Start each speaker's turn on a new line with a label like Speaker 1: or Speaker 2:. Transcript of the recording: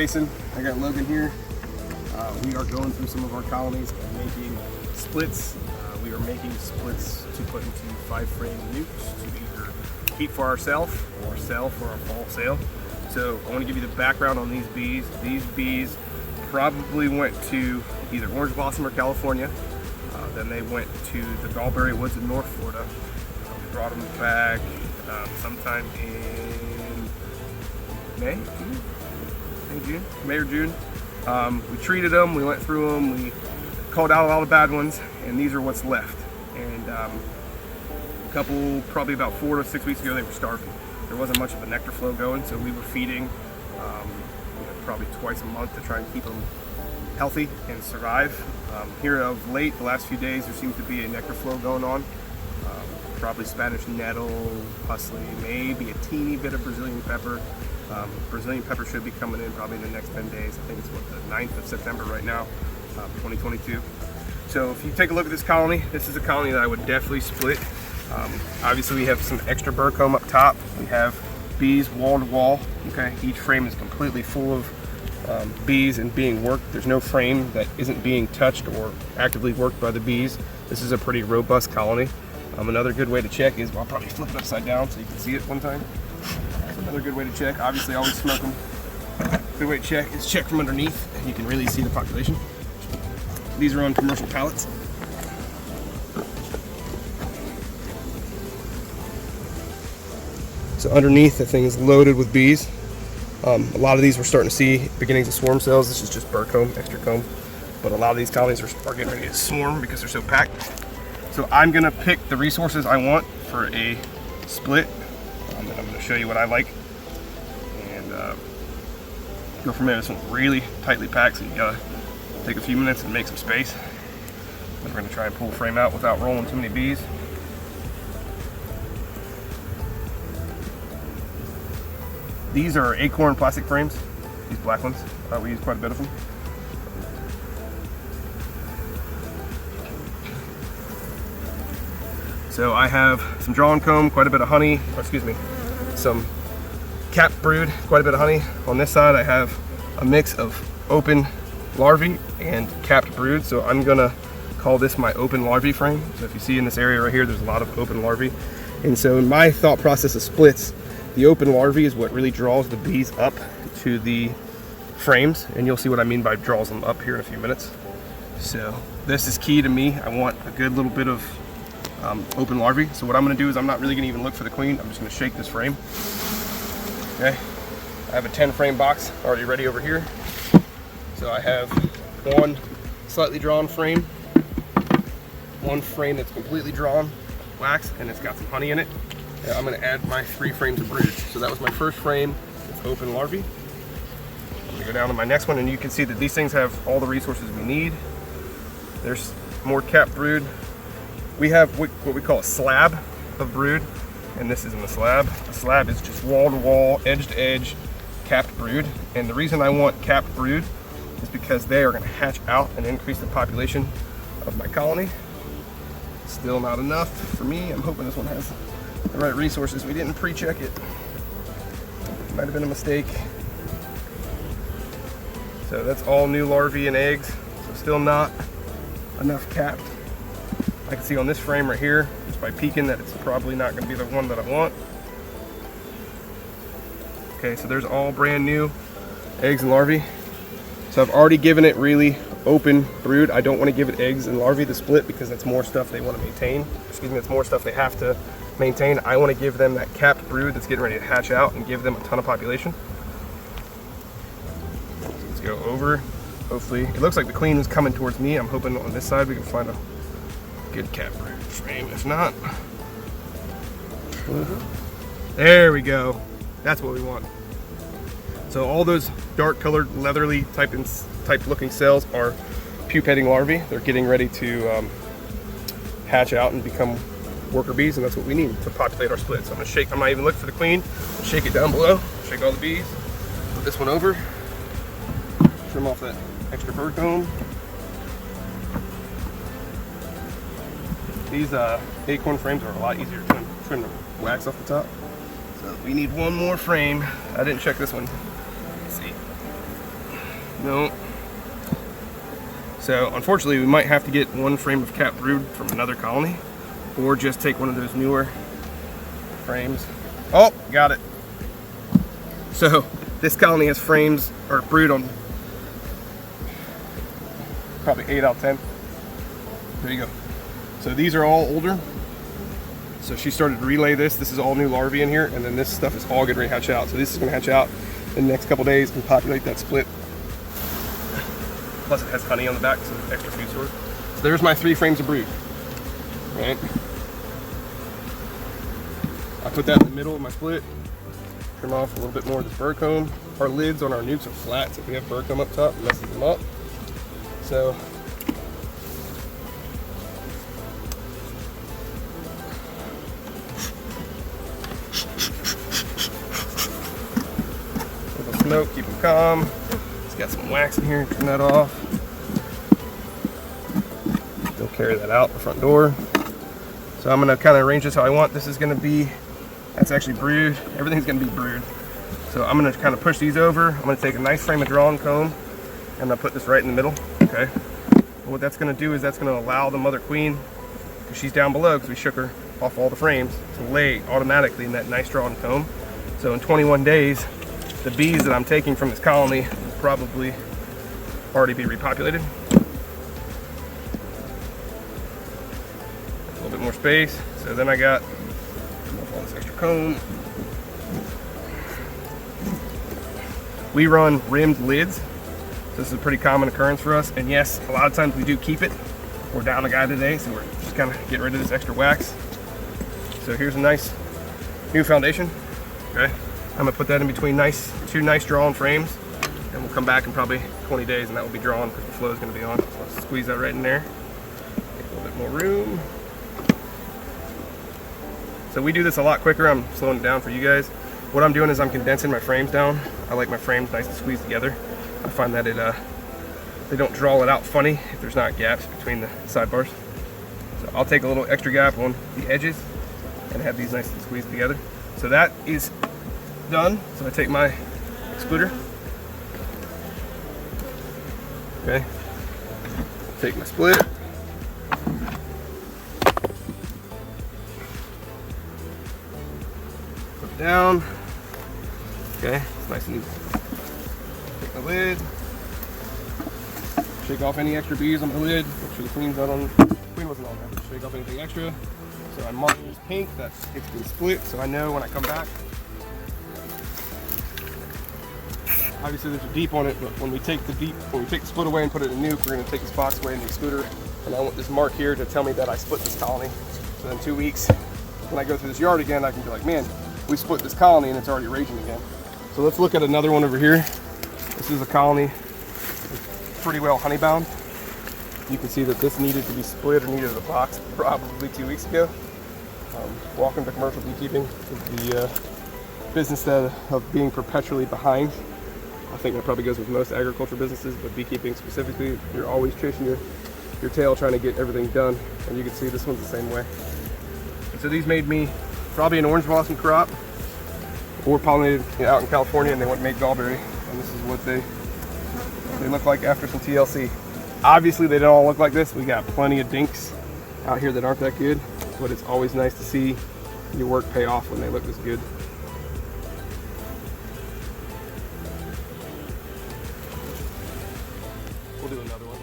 Speaker 1: Jason. I got Logan here. We are going through some of our colonies and making splits. We are making splits to put into 5-frame nukes to either keep for ourselves or sell for our fall sale. So I want to give you the background on these bees. These bees probably went to either Orange Blossom or California. Then they went to the Gallberry Woods in North Florida. We brought them back sometime in May or June. We treated them, we went through them, we called out all the bad ones, and these are what's left. And a couple, probably about 4 to 6 weeks ago, they were starving. There wasn't much of a nectar flow going, so we were feeding probably twice a month to try and keep them healthy and survive. Here of late, the last few days, there seems to be a nectar flow going on. Probably Spanish nettle, parsley, maybe a teeny bit of Brazilian pepper. Brazilian pepper should be coming in probably in the next 10 days. I think it's what, the 9th of September right now, 2022. So if you take a look at this colony, this is a colony that I would definitely split. Obviously we have some extra burr comb up top. We have bees wall to wall. Okay, each frame is completely full of bees and being worked. There's no frame that isn't being touched or actively worked by the bees. This is a pretty robust colony. Another good way to check is, well, I'll probably flip it upside down so you can see it one time. Another good way to check, obviously always smoke them. Good way to check is check from underneath, and you can really see the population. These are on commercial pallets. So underneath, the thing is loaded with bees. A lot of these we're starting to see beginnings of swarm cells. This is just burr comb, extra comb. But a lot of these colonies are getting ready to swarm because they're so packed. So I'm gonna pick the resources I want for a split. And I'm gonna show you what I like. And go from there. This one's really tightly packed, so you gotta take a few minutes and make some space. Then we're gonna try and pull the frame out without rolling too many bees. These are acorn plastic frames, these black ones. We use quite a bit of them. So I have some drawn comb, quite a bit of honey, or excuse me, some capped brood, quite a bit of honey. On this side I have a mix of open larvae and capped brood, so I'm gonna call this my open larvae frame. So if you see in this area right here, there's a lot of open larvae. And so in my thought process of splits, the open larvae is what really draws the bees up to the frames, and you'll see what I mean by draws them up here in a few minutes. So this is key to me. I want a good little bit of open larvae. So what I'm going to do is I'm not really going to even look for the queen. I'm just going to shake this frame. Okay, I have a 10 frame box already ready over here. So I have one slightly drawn frame, one frame that's completely drawn wax, and it's got some honey in it. I'm going to add my 3 frames of brood. So that was my first frame with open larvae. I'm going to go down to my next one, and you can see that these things have all the resources we need. There's more capped brood. We have what we call a slab of brood, and this isn't a slab. A slab is just wall to wall, edge to edge, capped brood. And the reason I want capped brood is because they are going to hatch out and increase the population of my colony. Still not enough for me. I'm hoping this one has the right resources. We didn't pre-check it. Might have been a mistake. So that's all new larvae and eggs. So still not enough capped. I can see on this frame right here, just by peeking, that it's probably not going to be the one that I want. Okay, so there's all brand new eggs and larvae. So I've already given it really open brood. I don't want to give it eggs and larvae to split because that's more stuff they want to maintain. Excuse me, that's more stuff they have to maintain. I want to give them that capped brood that's getting ready to hatch out and give them a ton of population. So let's go over. Hopefully, it looks like the queen is coming towards me. I'm hoping on this side we can find a good capped brood frame. If not, there we go. That's what we want. So all those dark colored leathery type looking cells are pupating larvae. They're getting ready to hatch out and become worker bees, and that's what we need to populate our split. So I'm gonna shake, I'm not even looking for the queen, shake it down below, shake all the bees, put this one over, trim off that extra burr comb. These acorn frames are a lot easier to trim the wax off the top. So we need one more frame. I didn't check this one. Let's see. No. So unfortunately we might have to get one frame of capped brood from another colony, or just take one of those newer frames. Oh, got it. So this colony has frames or brood on probably 8 out of 10. There you go. So these are all older. So she started to relay this. This is all new larvae in here, and then this stuff is all getting ready to hatch out. So this is going to hatch out in the next couple days and populate that split. Plus it has honey on the back, so extra food source. So there's my 3 frames of brood. Right. I put that in the middle of my split. Trim off a little bit more of this bird comb. Our lids on our nukes are flat, so if we have bird comb up top, it messes them up. So smoke, keep them calm. It's got some wax in here, turn that off. They'll carry that out the front door. So I'm gonna kind of arrange this how I want. This is gonna be, that's actually brood. Everything's gonna be brood. So I'm gonna kind of push these over. I'm gonna take a nice frame of drawn comb and I'm gonna put this right in the middle, okay? And what that's gonna do is that's gonna allow the mother queen, because she's down below because we shook her off all the frames, to lay automatically in that nice drawn comb. So in 21 days, the bees that I'm taking from this colony will probably already be repopulated. A little bit more space. So then I got all this extra comb. We run rimmed lids. This is a pretty common occurrence for us. And yes, a lot of times we do keep it. We're down a guy today, so we're just kind of getting rid of this extra wax. So here's a nice new foundation. Okay. I'm gonna put that in between two nice drawn frames, and we'll come back in probably 20 days and that will be drawn because the flow is gonna be on. So I'll squeeze that right in there. Make a little bit more room. So we do this a lot quicker. I'm slowing it down for you guys. What I'm doing is I'm condensing my frames down. I like my frames nice and squeezed together. I find that they don't draw it out funny if there's not gaps between the sidebars. So I'll take a little extra gap on the edges and have these nice and squeezed together. So that is done. So I take my excluder, okay, take my split, put it down, okay, it's nice and easy. Take the lid, shake off any extra bees on the lid, make sure the queen's not on, queen wasn't on there, shake off anything extra. So I'm marking this pink, that it's been split, so I know when I come back. Obviously there's a deep on it, but when we take the split away and put it in a nuke, we're going to take this box away in the excluder, and I want this mark here to tell me that I split this colony. So in 2 weeks, when I go through this yard again, I can be like, man, we split this colony and it's already raging again. So let's look at another one over here. This is a colony pretty well honey bound. You can see that this needed to be split or needed a box probably 2 weeks ago. Welcome to commercial beekeeping, the business of being perpetually behind. I think that probably goes with most agriculture businesses, but beekeeping specifically, you're always chasing your tail trying to get everything done. And you can see this one's the same way. And so these made me probably an orange blossom crop, or pollinated out in California, and they went made gallberry. And this is what they look like after some TLC. Obviously they don't all look like this. We got plenty of dinks out here that aren't that good, but it's always nice to see your work pay off when they look this good. We'll do another one.